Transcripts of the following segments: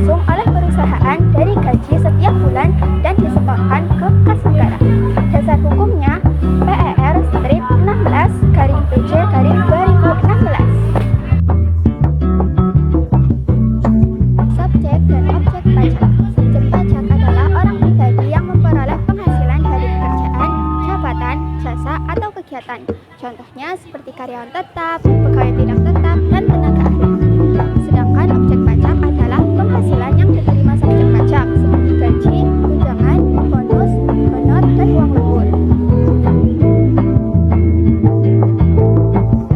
langsung oleh perusahaan dari gaji setiap bulan dan disetorkan ke kas negara. Dasar hukumnya PER Strip 16 garing PJ garing 2016. Subjek dan objek pajak. Subjek pajak adalah orang pribadi yang memperoleh penghasilan dari pekerjaan, jabatan, jasa, atau kegiatan. Contohnya seperti karyawan tetap, pegawai tidak tetap, dan tenaga ahli. Sedangkan objek pajak adalah penghasilan yang diterima subjek pajak seperti gaji, tunjangan, bonus, honor, dan uang lembur.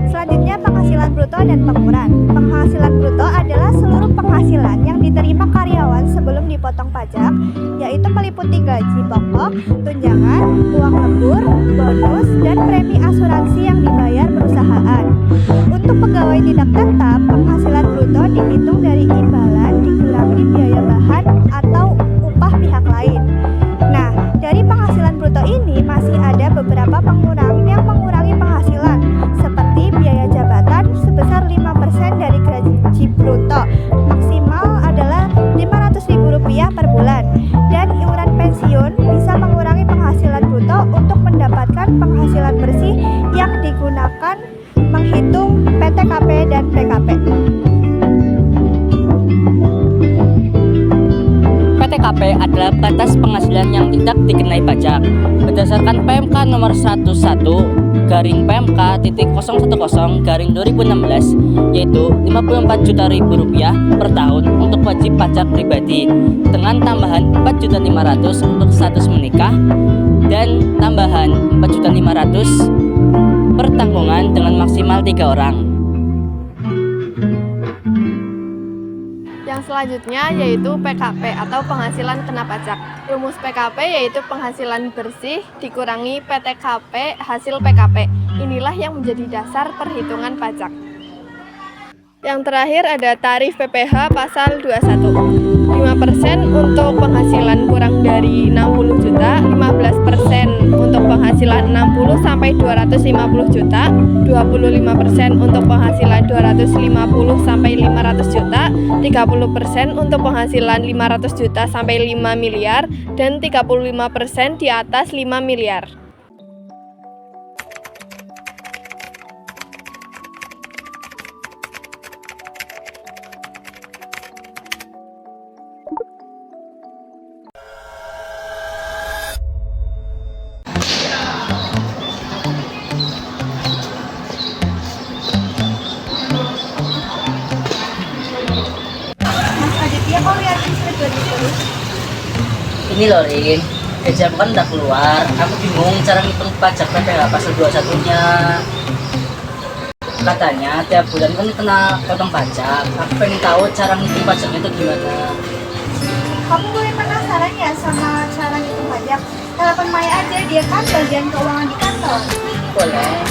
Selanjutnya penghasilan bruto dan pengurangan. Penghasilan bruto adalah seluruh penghasilan yang diterima karyawan sebelum dipotong pajak, yaitu meliputi gaji pokok, tunjangan, uang lembur, bonus, dan premi asuransi yang dibayar perusahaan. Untuk pegawai tidak tetap, penghasilan bruto dihitung dari imbalan dikurangi biaya bahan atau upah pihak lain. Nah, dari penghasilan bruto ini masih ada beberapa pengurang yang mengurangi penghasilan, seperti biaya jabatan sebesar 5% dari gaji bruto, maksimal adalah Rp500.000 per bulan, dan iuran pensiun bisa mengurangi penghasilan bruto untuk mendapatkan penghasilan bersih yang digunakan menghitung PTKP dan PKP. PTKP adalah batas penghasilan yang tidak dikenai pajak berdasarkan PMK nomor 11 garing PMK titik 010 garing 2016, yaitu Rp54 juta per tahun untuk wajib pajak pribadi dengan tambahan Rp4.500.000 untuk status menikah dan tambahan Rp4.500.000 per tanggungan dengan maksimal 3 orang. Yang selanjutnya yaitu PKP atau penghasilan kena pajak. Rumus PKP yaitu penghasilan bersih dikurangi PTKP hasil PKP. Inilah yang menjadi dasar perhitungan pajak. Yang terakhir ada tarif PPh pasal 21. 5% untuk penghasilan kurang dari 60 juta, 15% untuk penghasilan 60 sampai 250 juta, 25% untuk penghasilan 250 sampai 500 juta, 30% untuk penghasilan 500 juta sampai 5 miliar, dan 35% di atas 5 miliar. Kok liatin slide terus? Ini loh Rin, gaji kan udah keluar, aku bingung cara ngitung pajak PPh pasal 21-nya. Katanya tiap bulan kan kena potong pajak, aku pengen tahu cara ngitung pajaknya itu gimana. Kamu boleh penasaran ya sama cara ngitung pajak? Telepon Maya aja, dia kan bagian keuangan di kantor. Boleh.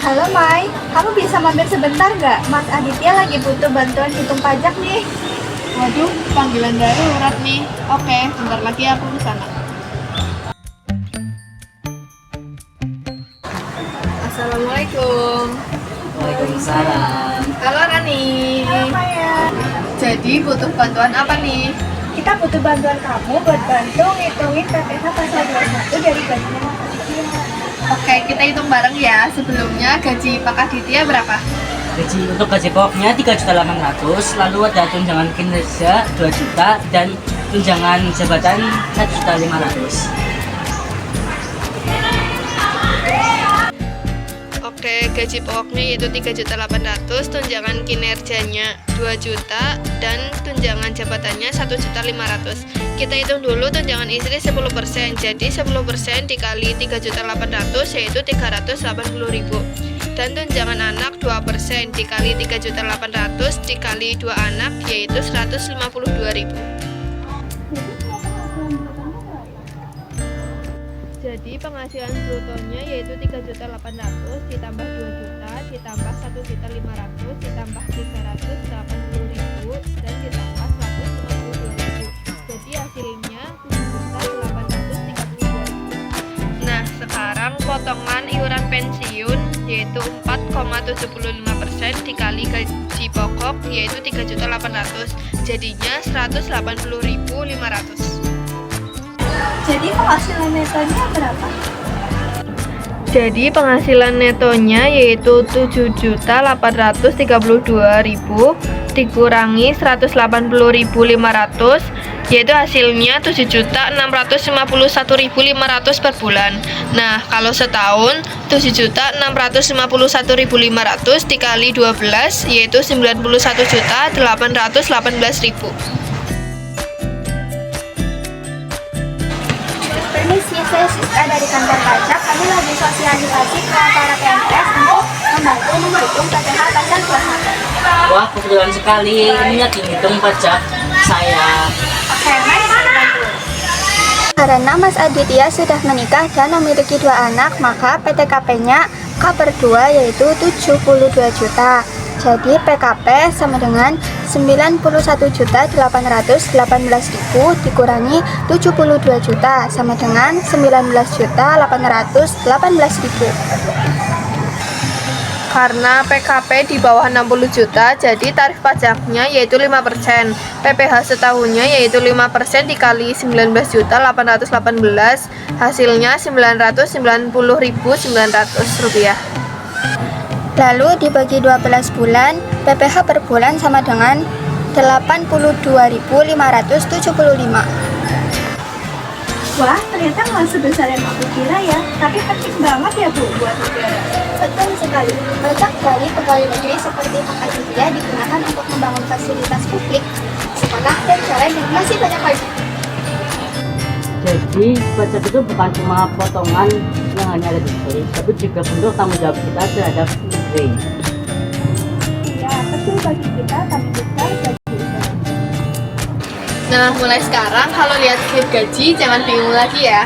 Halo Mai, kamu bisa mampir sebentar nggak? Mas Aditya lagi butuh bantuan hitung pajak nih. Waduh, panggilan darurat nih. Oke, bentar lagi aku ke sana. Assalamualaikum. Waalaikumsalam. Halo Rani. Halo Maya. Jadi butuh bantuan apa nih? Kita butuh bantuan kamu buat bantu ngitungin PPh pasal 21 dari gajinya Mas Aditya. Oke, kita hitung bareng ya. Sebelumnya gaji Pak Aditya berapa? Untuk gaji pokoknya 3.800.000, lalu ada tunjangan kinerja 2 juta dan tunjangan jabatan 1.500.000. Oke, gaji pokoknya yaitu 3.800.000, tunjangan kinerjanya 2 juta dan tunjangan jabatannya 1.500.000. Kita hitung dulu tunjangan istri 10%. Jadi 10% dikali 3.800.000 yaitu 380.000. Dan tunjangan anak 2% dikali 3.800.000 dikali 2 anak yaitu 152.000. Jadi penghasilan brutonya yaitu 3.800.000 ditambah 2 juta ditambah 1.500.000 ditambah 380.000 dan ditambah 152.000. Jadi hasilnya 7.832.000. Nah, sekarang potongan iuran pensiun yaitu 4,75% dikali gaji pokok yaitu 3.800.000. Jadinya 180.500. Jadi penghasilan netonya berapa? Jadi penghasilan netonya yaitu 7.832.000 dikurangi 180.500 yaitu hasilnya 7.651.500 per bulan. Nah, kalau setahun 7.651.500 dikali 12 yaitu 91.818.000. Permisi, saya Siska dari kantor pajak. Kami lagi sosialisasi ke para PNS untuk membantu menghitung PPh pajak kelas 1. Wah, kebetulan sekali. Ini lagi ngitung pajak saya. Oke, mari saya bantu. Karena Mas Aditya sudah menikah dan memiliki 2 anak, maka PTKP-nya K per 2 yaitu 72 juta. Jadi PKP sama dengan 91.818.000 dikurangi 72 juta sama dengan 19.818.000. Karena PKP di bawah 60 juta, jadi tarif pajaknya yaitu 5%. PPh setahunnya yaitu 5% dikali 19.818, hasilnya 990.900 rupiah. Lalu dibagi 12 bulan, PPh per bulan sama dengan 82.575. Wah, ternyata nggak sebesar yang aku kira ya. Tapi penting banget ya Bu buat negara. Betul sekali. Banyak dari pegawai negeri seperti Pak Aditya digunakan untuk membangun fasilitas publik, sekolah, dan jalan, dan masih banyak lagi. Jadi pajak itu bukan cuma potongan yang hanya ada di negeri, tapi juga bentuk tanggung jawab kita terhadap negeri. Iya, betul bagi kita, tapi juga bagi Nah, mulai sekarang kalau lihat slip gaji jangan bingung lagi ya.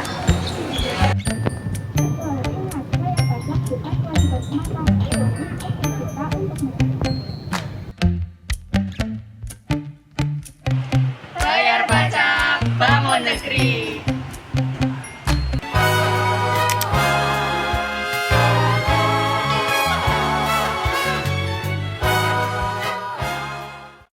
Bayar pajak, bangun negeri.